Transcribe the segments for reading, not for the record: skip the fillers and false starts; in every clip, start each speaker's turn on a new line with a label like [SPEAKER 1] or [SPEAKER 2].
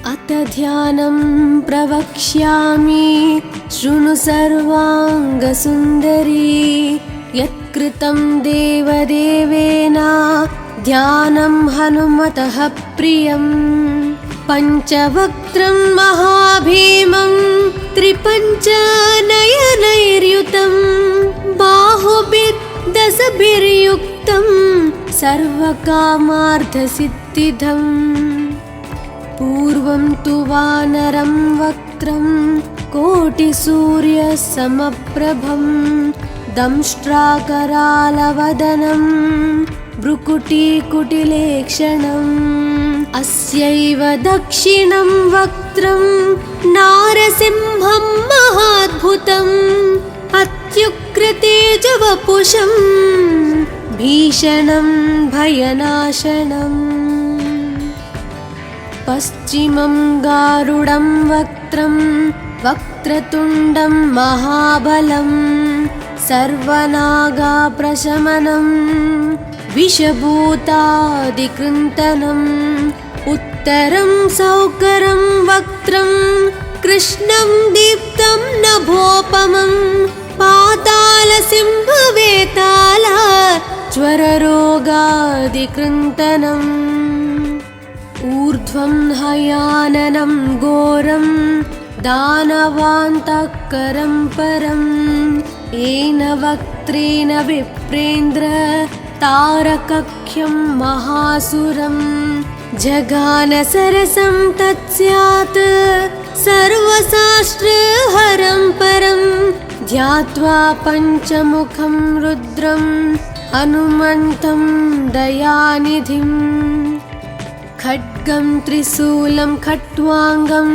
[SPEAKER 1] अथ ध्यानं प्रवक्ष्यामि शृणु सर्वाङ्गसुन्दरी। यत्कृतं देवदेवेन ध्यानं हनुमतः प्रियम्। पञ्चवक्त्रं महाभीमं त्रिपञ्चनयनैर्युतं बाहुभिर्दशभिर्युक्तं सर्वकामार्थसिद्धिदम्। पूर्वं तु वानरं वक्त्रं कोटिसूर्यसमप्रभं दंष्ट्राकरालवदनं भ्रुकुटीकुटिलेक्षणम्। अस्यैव दक्षिणं वक्त्रं नारसिंहं महाद्भुतम् अत्युग्रतेजवपुषं भीषणं भयनाशनम्। पश्चिमं गारुडं वक्त्रं वक्रतुण्डं महाबलं सर्वनागाप्रशमनं विषभूतादिकृन्तनम्। उत्तरं सौकरं वक्त्रं कृष्णं दीप्तं नभोपमं पातालसिंहवेताल ज्वररोगादिकृन्तनम्। ऊर्ध्वं हयाननं घोरं दानवान्तकरं परं येन वक्त्रेण विप्रेन्द्र तारकख्यं महासुरं। जगानसरसं तत्स्यात् सर्वशास्त्रहरं परं ध्यात्वा पञ्चमुखं रुद्रं हनुमन्तं दयानिधिम्। खड्गं त्रिशूलं खट्वाङ्गं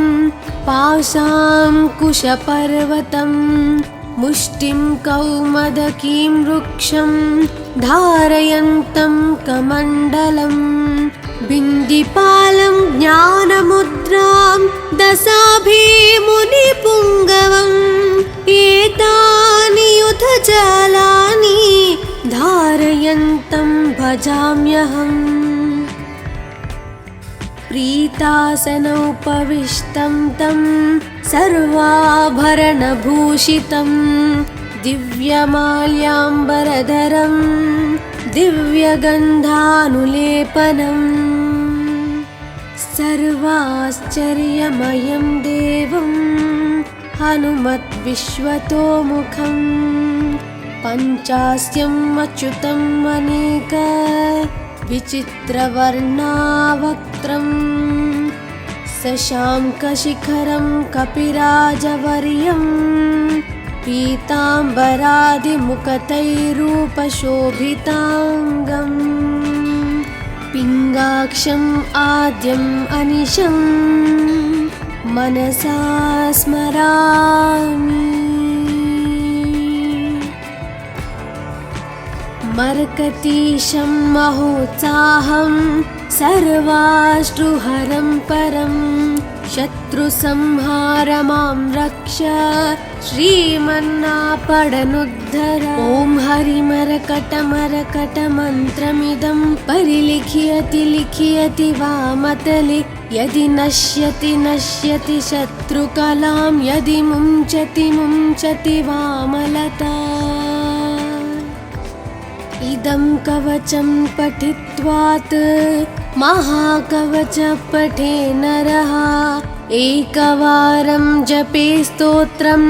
[SPEAKER 1] पाशाङ्कुशपर्वतं मुष्टिं कौमदकीं वृक्षं धारयन्तं कमण्डलम्। बिन्दिपालं ज्ञानमुद्रां दशाभिमुनिपुङ्गवम् एतानि युधजालानि धारयन्तं भजाम्यहम्। प्रीतासनोपविष्टं तं सर्वाभरणभूषितं दिव्यमाल्याम्बरधरं दिव्यगन्धानुलेपनम्। सर्वाश्चर्यमयं देवं हनुमद्विश्वतोमुखं पञ्चास्यम् अच्युतम् अनेक विचित्रवर्णावक्त्रं शशाङ्कशिखरं कपिराजवर्यं पीताम्बरादिमुखतैरूपशोभिताङ्गम्। पिङ्गाक्षम् आद्यम् अनिशं मनसा स्मरामि। मर्कतीशं महोत्साहं सर्वाश्रुहरं परं शत्रुसंहारमां रक्ष श्रीमन्नापडनुद्धर। ॐ हरिमरकटमरकटमन्त्रमिदं परिलिख्यति लिख्यति वामतले यदि नश्यति नश्यति शत्रुकलां यदि मुञ्चति मुञ्चति वामलता। इदं कवचं पठित्वात् महाकवच पठे नरः एकवारं जपे स्तोत्रं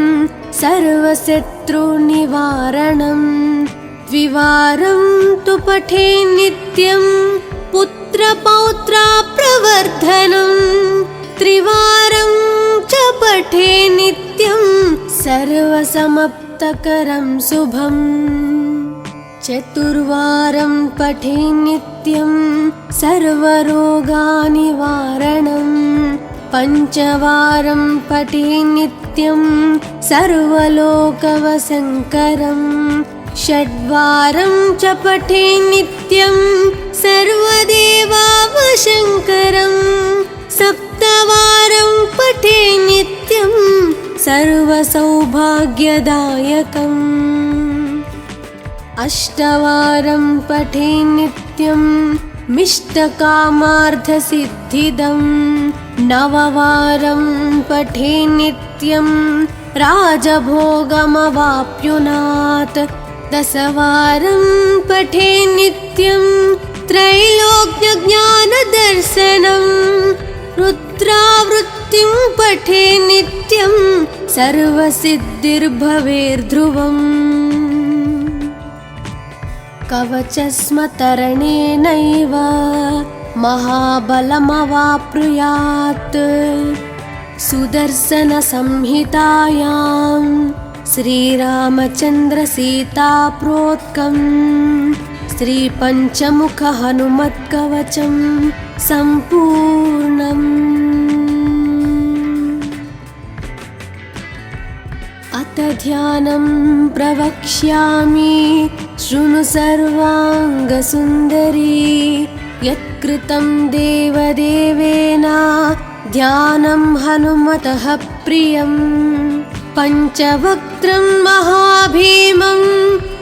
[SPEAKER 1] सर्वशत्रुनिवारणं। द्विवारं तु पठे नित्यं पुत्रपौत्रप्रवर्धनं। त्रिवारं च पठे नित्यं सर्वसमाप्तकरं शुभम्। चतुर्वारं पठे नित्यं सर्वरोगनिवारणं। पञ्चवारं पठे नित्यं सर्वलोकवशङ्करं। षड्वारं च पठे नित्यं सर्वदेवावशङ्करं। सप्तवारं पठे नित्यं सर्वसौभाग्यदायकम्। अष्टवारं पठे नित्यं मिष्टकामार्थसिद्धिदम्। नववारं पठे नित्यं राजभोगमवाप्नुयात्। दशवारं पठे नित्यं त्रैलोक्यज्ञानदर्शनं। रुद्रावृत्तिं पठे नित्यं सर्वसिद्धिर्भवेर्ध्रुवम्। कवचस्मतरणेनैव महाबलमवाप्नुयात्। सुदर्शनसंहितायां श्रीरामचन्द्रसीताप्रोक्तं श्रीपञ्चमुखहनुमत्कवचं सम्पूर्णम्। अथ ध्यानं प्रवक्ष्यामि शृणु सर्वाङ्गसुन्दरी। यत्कृतं देवदेवेन ध्यानं हनुमतः प्रियं। पञ्चवक्त्रं महाभीमं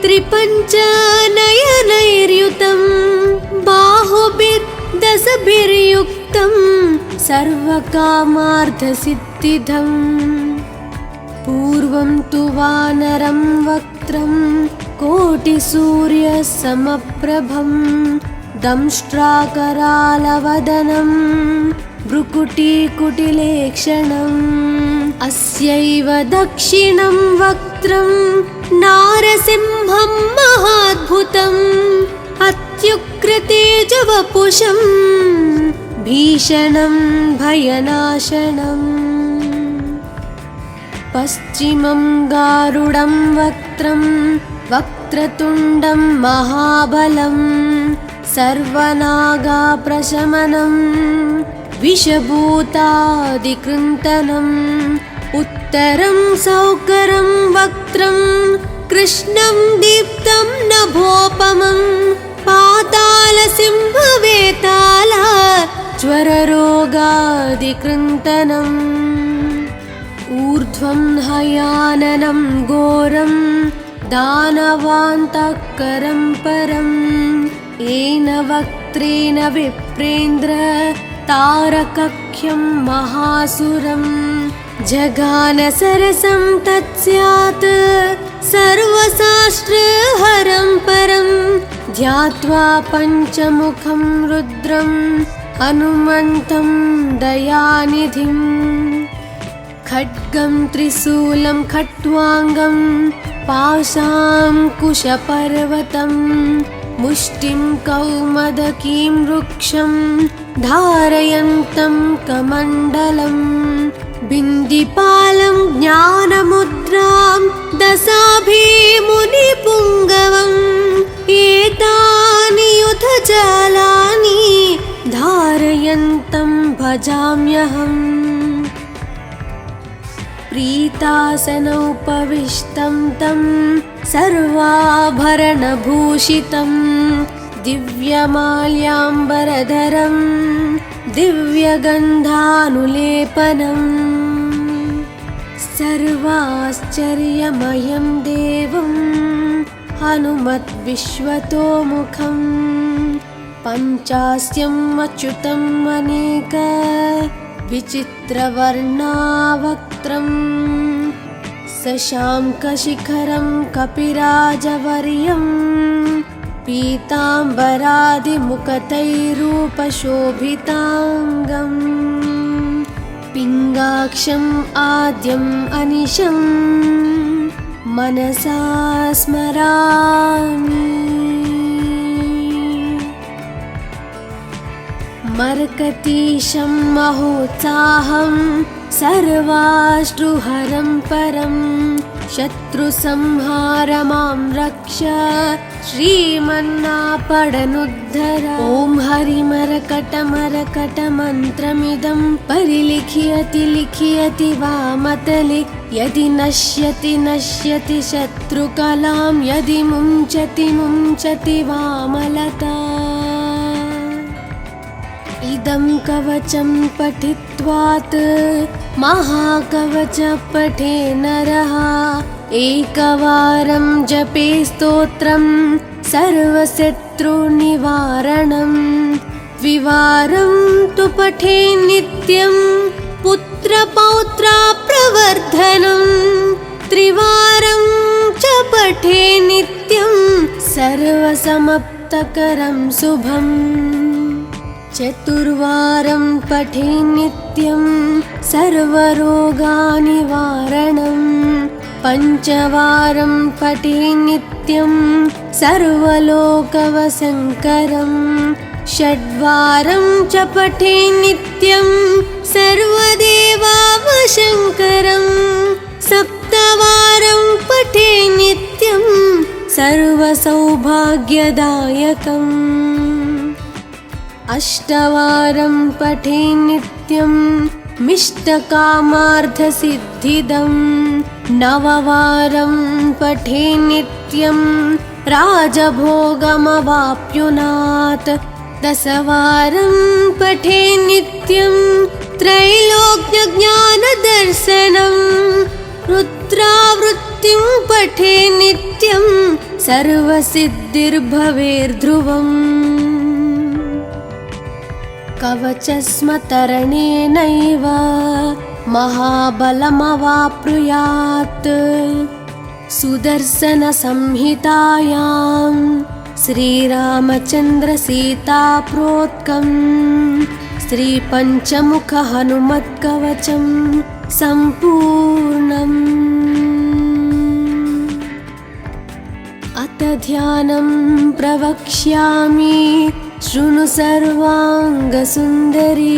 [SPEAKER 1] त्रिपञ्चनयनैर्युतं। बाहुभिर्दशभिर्युक्तं सर्वकामार्थसिद्धिदम्। पूर्वं तु वानरं वक्त्रं कोटिसूर्यसमप्रभं। दंष्ट्राकरालवदनं भ्रुकुटीकुटिलेक्षणम्। अस्यैव दक्षिणं वक्त्रं नारसिंहं महाद्भुतम्। अत्युग्रतेजवपुषं भीषणं भयनाशनम्। पश्चिमं गारुडं वक्त्रं वक्रतुण्डं महाबलं। सर्वनागाप्रशमनं विषभूतादिकृन्तनम्। उत्तरं सौकरं वक्त्रं कृष्णं दीप्तं नभोपमं। पातालसिंहवेताल ज्वररोगादिकृन्तनम्। ऊर्ध्वं हयाननं घोरं दानवान्तकरं परम्। येन वक्त्रेण विप्रेन्द्र तारकख्यं महासुरं। जगानसरसं तत्स्यात् सर्वशास्त्रहरं परं। ध्यात्वा पञ्चमुखं रुद्रं हनुमन्तं दयानिधिम्। खड्गं त्रिशूलं खट्वाङ्गं पाशाङ्कुशपर्वतं। मुष्टिं कौमदकीं वृक्षं धारयन्तं कमण्डलम्। बिन्दिपालं ज्ञानमुद्रां दशाभिमुनिपुङ्गवम्। एतानि युधजालानि धारयन्तं भजाम्यहम्। प्रीतासनोपविष्टं तं सर्वाभरणभूषितं। दिव्यमाल्याम्बरधरं दिव्यगन्धानुलेपनम्। सर्वाश्चर्यमयं देवं हनुमद्विश्वतोमुखं। पञ्चास्यम् अच्युतम् अनेक विचित्रवर्णावक्त्रं। शशाङ्कशिखरं कपिराजवर्यं। पीताम्बरादिमुकुटैरूपशोभिताङ्गम्। पिङ्गाक्षम् आद्यम् अनिशं मनसा स्मरामि। मर्कटीशं महोत्साहं सर्वाश्रुहरं परं। शत्रुसंहार मां रक्ष श्रीमन्नापडनुद्धर। ॐ हरिमरकटमरकटमन्त्रमिदं परिलिख्यति लिख्यति वामतले। यदि नश्यति नश्यति शत्रुकलां। यदि मुञ्चति मुञ्चति वामलता। इदं कवचं पठित्वात् महाकवच पठे नरः। एकवारं जपे स्तोत्रं सर्वशत्रुनिवारणम्। द्विवारं तु पठे नित्यं पुत्रपौत्राप्रवर्धनं त्रिवारं च पठे नित्यं सर्वसमप्तकरं शुभम् चतुर्वारं पठे नित्यं सर्वरोगनिवारणं पञ्चवारं पठे नित्यं सर्वलोकवशङ्करं षड्वारं च पठे नित्यं सर्वदेवावशङ्करं सप्तवारं पठे नित्यं सर्वसौभाग्यदायकम् अष्टवारं पठे नित्यं मिष्टकामार्थसिद्धिदं नववारं पठे नित्यं राजभोगमवाप्नुयात् दशवारं पठे नित्यं त्रैलोक्यज्ञानदर्शनं रुद्रावृत्तिं पठे नित्यं सर्वसिद्धिर्भवेर्ध्रुवम् कवचस्मतरणेनैव महाबलमवाप्नुयात् सुदर्शनसंहितायां श्रीरामचन्द्रसीताप्रोक्तं श्रीपञ्चमुखहनुमत्कवचं सम्पूर्णम् अथ ध्यानं प्रवक्ष्यामि शृणु सर्वाङ्गसुन्दरी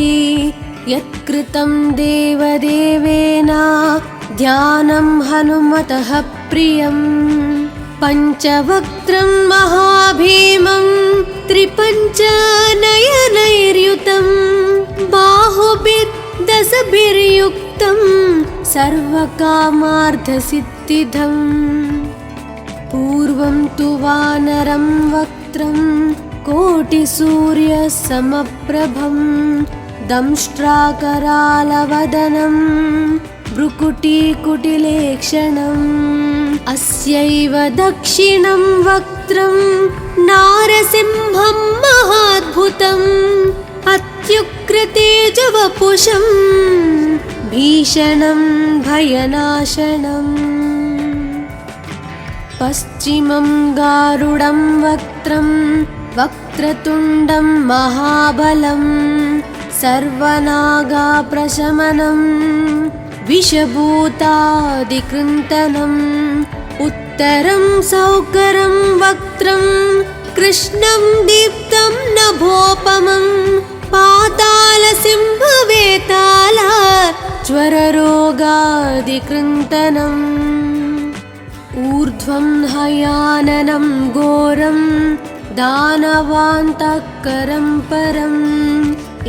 [SPEAKER 1] यत्कृतं देवदेवेन ध्यानं हनुमतः प्रियम् पञ्चवक्त्रं महाभीमं त्रिपञ्चनयनैर्युतं बाहुभिर्दशभिर्युक्तं सर्वकामार्थसिद्धिदम् पूर्वं तु वानरं वक्त्रं कोटिसूर्यसमप्रभं दंष्ट्राकरालवदनं भ्रुकुटीकुटिलेक्षणम् अस्यैव दक्षिणं वक्त्रं नारसिंहं महाद्भुतम् अत्युग्रतेजवपुषं भीषणं भयनाशनम् पश्चिमं गारुडं वक्त्रं वक्रतुण्डं महाबलं सर्वनागाप्रशमनं विषभूतादिकृन्तनम् उत्तरं सौकरं वक्त्रं कृष्णं दीप्तं नभोपमं पातालसिंहवेताल ज्वररोगादिकृन्तनम् ऊर्ध्वं हयाननं घोरं दानवान्तकरं परम्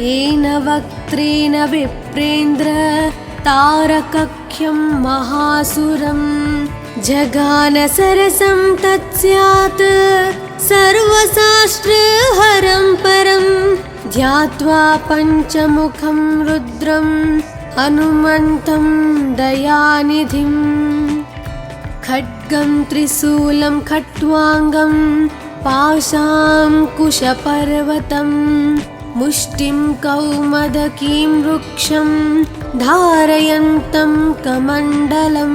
[SPEAKER 1] येन वक्त्रेण विप्रेन्द्र तारकख्यं महासुरं जगानसरसं तत्स्यात् सर्वशास्त्रहरं परं ध्यात्वा पञ्चमुखं रुद्रं हनुमन्तं दयानिधिम् खड्गं त्रिशूलं खट्वाङ्गं पाशाङ्कुशपर्वतं मुष्टिं कौमदकीं वृक्षं धारयन्तं कमण्डलं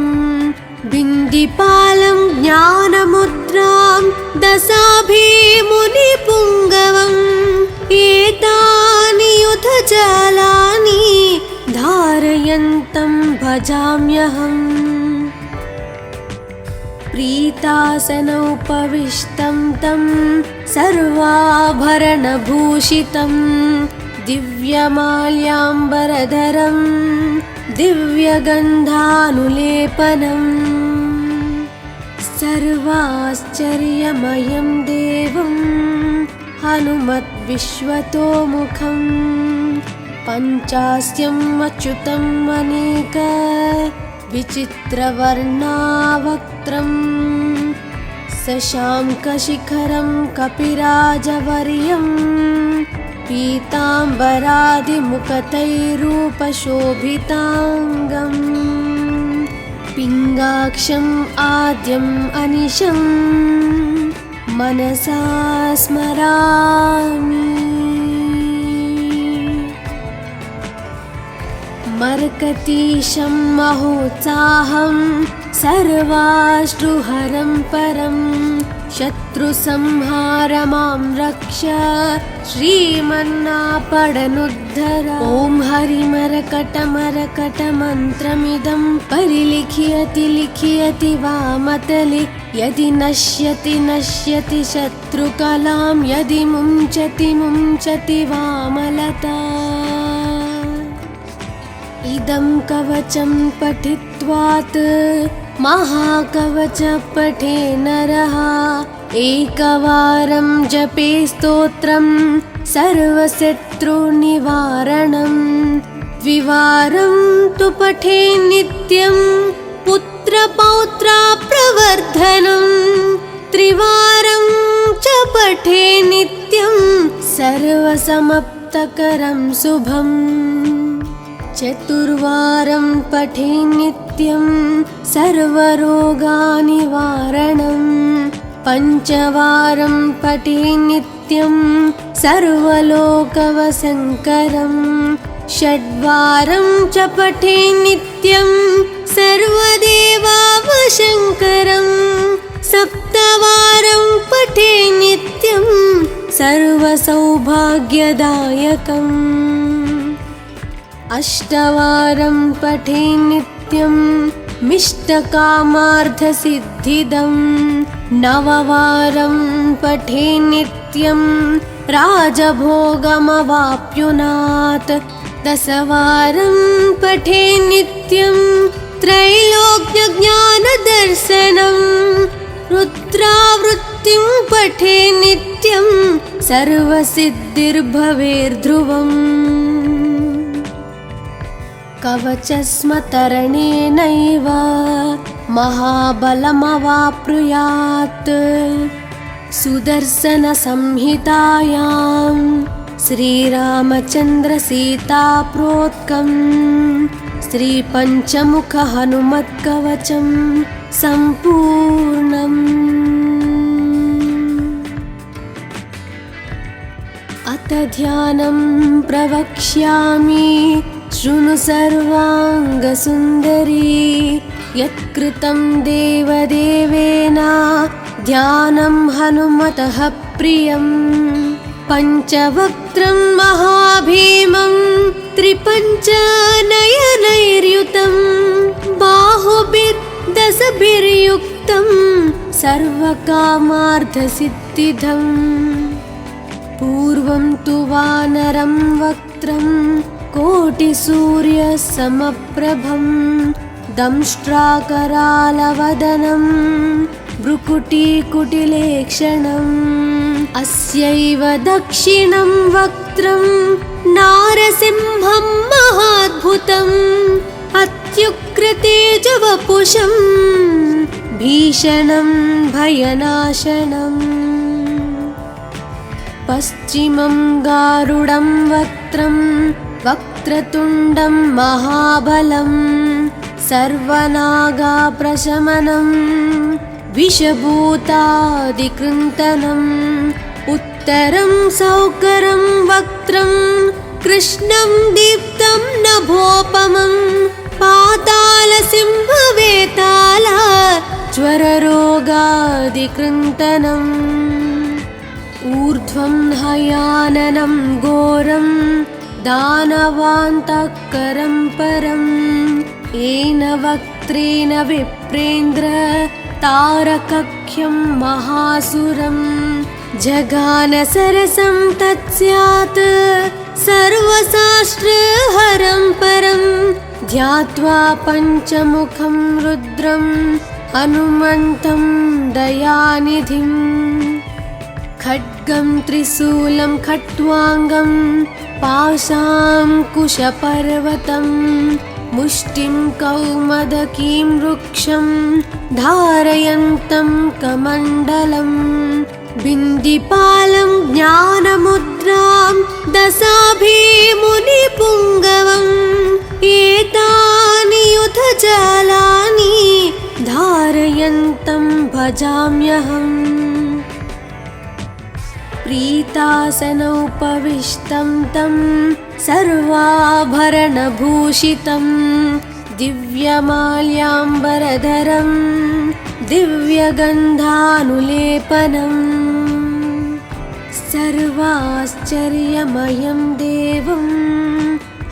[SPEAKER 1] बिन्दिपालं ज्ञानमुद्रां दशाभिमुनिपुङ्गवम् एतानि युधजालानि धारयन्तं भजाम्यहम् प्रीतासनोपविष्टं तं सर्वाभरणभूषितं दिव्यमाल्याम्बरधरं दिव्यगन्धानुलेपनम् सर्वाश्चर्यमयं देवं हनुमद्विश्वतोमुखं पञ्चास्यम् अच्युतम् अनेक विचित्रवर्णावक्त्रं शशाङ्कशिखरं कपिराजवर्यं पीताम्बरादिमुखतैरूपशोभिताङ्गम् पिङ्गाक्षम् आद्यम् अनिशं मनसा स्मरामि। मर्कतीशं महोत्साहं सर्वाश्रुहरं परं शत्रुसंहारमां रक्ष श्रीमन्नापडनुद्धर। ॐ हरिमरकटमरकटमन्त्रमिदं परिलिख्यति लिख्यति वामतले यदि नश्यति नश्यति शत्रुकलां यदि मुञ्चति मुञ्चति वामलता। इदं कवचं पठित्वात् महाकवच पठे नरः एकवारं जपे स्तोत्रं सर्वशत्रुनिवारणं द्विवारं तु पठे नित्यं पुत्रपौत्राप्रवर्धनं त्रिवारं च पठे नित्यं सर्वसमाप्तकरं शुभम् चतुर्वारं पठे नित्यं सर्वरोगनिवारणं पञ्चवारं पठे नित्यं सर्वलोकवशङ्करं षड्वारं च पठे नित्यं सर्वदेवावशङ्करं सप्तवारं पठे नित्यं सर्वसौभाग्यदायकम् अष्टवारं पठे नित्यं मिष्टकामार्थसिद्धिदं नववारं पठे नित्यं राजभोगमवाप्नुयात् दशवारं पठे नित्यं त्रैलोक्यज्ञानदर्शनं रुद्रावृत्तिं पठे नित्यं सर्वसिद्धिर्भवेर्ध्रुवम् कवचस्मतरणेनैव महाबलमवाप्नुयात् सुदर्शनसंहितायां श्रीरामचन्द्रसीताप्रोक्तं श्रीपञ्चमुखहनुमत्कवचं सम्पूर्णम्। अथ ध्यानं प्रवक्ष्यामि शृणु सर्वाङ्गसुन्दरी यत्कृतं देवदेवेन ध्यानं हनुमतः प्रियं पञ्चवक्त्रं महाभीमं त्रिपञ्चनयनैर्युतं बाहुभिर्दशभिर्युक्तं सर्वकामार्थसिद्धिदम् पूर्वं तु वानरं वक्त्रं कोटिसूर्यसमप्रभं दंष्ट्राकरालवदनं भ्रुकुटीकुटिलेक्षणम् अस्यैव दक्षिणं वक्त्रं नारसिंहं महाद्भुतम् अत्युग्रतेजवपुषं भीषणं भयनाशनम् पश्चिमं गारुडं वक्त्रं वक्रतुण्डं महाबलं सर्वनागाप्रशमनं विषभूतादिकृन्तनम् उत्तरं सौकरं वक्त्रं कृष्णं दीप्तं नभोपमं पातालसिंहवेताल ज्वररोगादिकृन्तनम् ऊर्ध्वं हयाननं घोरं दानवान्तकरं परं येन वक्त्रेण विप्रेन्द्र तारकख्यं महासुरं जगानसरसं तत्स्यात् सर्वशास्त्रहरं परं ध्यात्वा पञ्चमुखं रुद्रं हनुमन्तं दयानिधिम् खड्गं त्रिशूलं खट्वाङ्गं पाशाङ्कुशपर्वतं मुष्टिं कौमदकीं वृक्षं धारयन्तं कमण्डलं बिन्दिपालं ज्ञानमुद्रां दशाभिमुनिपुङ्गवम् एतानि युधजालानि धारयन्तं भजाम्यहम् प्रीतासनोपविष्टं तं सर्वाभरणभूषितं दिव्यमाल्याम्बरधरं दिव्यगन्धानुलेपनम् सर्वाश्चर्यमयं देवं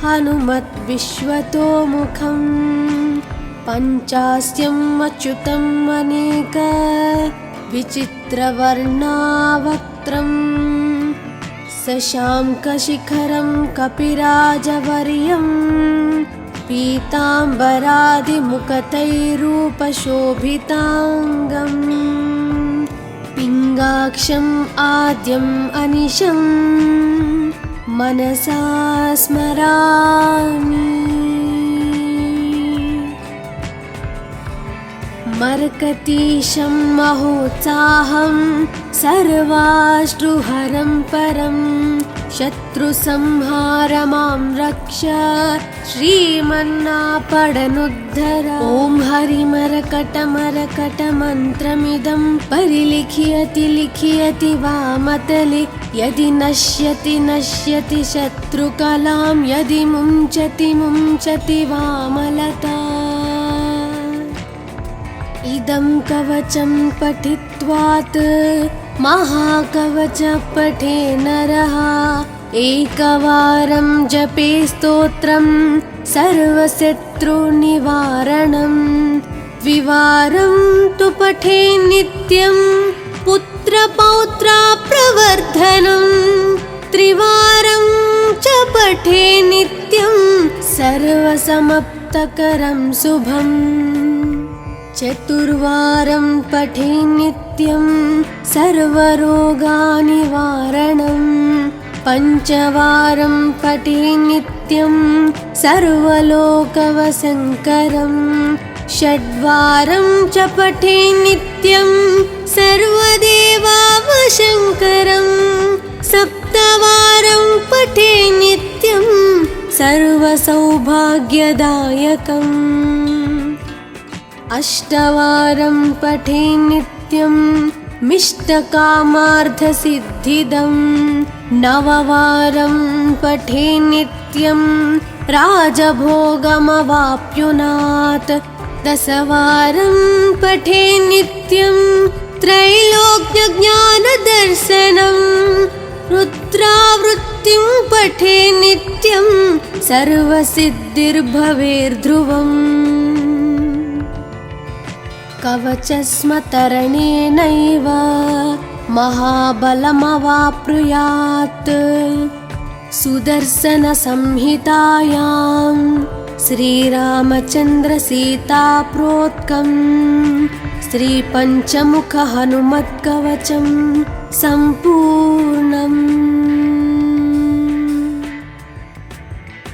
[SPEAKER 1] हनुमद्विश्वतोमुखम् पञ्चास्यम् अच्युतम् अनेक विचित्रवर्णावक्त्रम् शशाङ्कशिखरं कपिराजवर्यं पीताम्बरादिमुकुटैरूपशोभिताङ्गम् पिङ्गाक्षम् आद्यम् अनिशं मनसा स्मरामि मर्कटीशं महोत्साहं सर्वाश्रुहरं परं शत्रुसंहारमां रक्ष श्रीमन्नापडनुद्धर ॐ हरिमरकटमरकटमन्त्रमिदं परिलिख्यति लिख्यति वामतले यदि नश्यति नश्यति शत्रुकलां यदि मुञ्चति मुञ्चति वामलता इदं कवचं पठित्वात् महाकवच पठे नरः एकवारं जपे स्तोत्रं सर्वशत्रुनिवारणं द्विवारं तु पठे नित्यं पुत्रपौत्राप्रवर्धनं त्रिवारं च पठे नित्यं सर्वसमाप्तकरं शुभम् चतुर्वारं पठे नित्यं सर्वरोगनिवारणं पञ्चवारं पठे नित्यं सर्वलोकवशङ्करं षड्वारं च पठे नित्यं सर्वदेवावशङ्करं सप्तवारं पठे नित्यं सर्वसौभाग्यदायकम् अष्टवारं पठे नित्यं मिष्टकामार्थसिद्धिदं नववारं पठे नित्यं राजभोगमवाप्नुयात् दशवारं पठे नित्यं त्रैलोक्यज्ञानदर्शनं रुद्रावृत्तिं पठे नित्यं सर्वसिद्धिर्भवेर्ध्रुवम् कवचस्मतरणेनैव महाबलमवाप्नुयात् सुदर्शनसंहितायां श्रीरामचन्द्रसीताप्रोक्तं श्रीपञ्चमुखहनुमत्कवचं सम्पूर्णम्।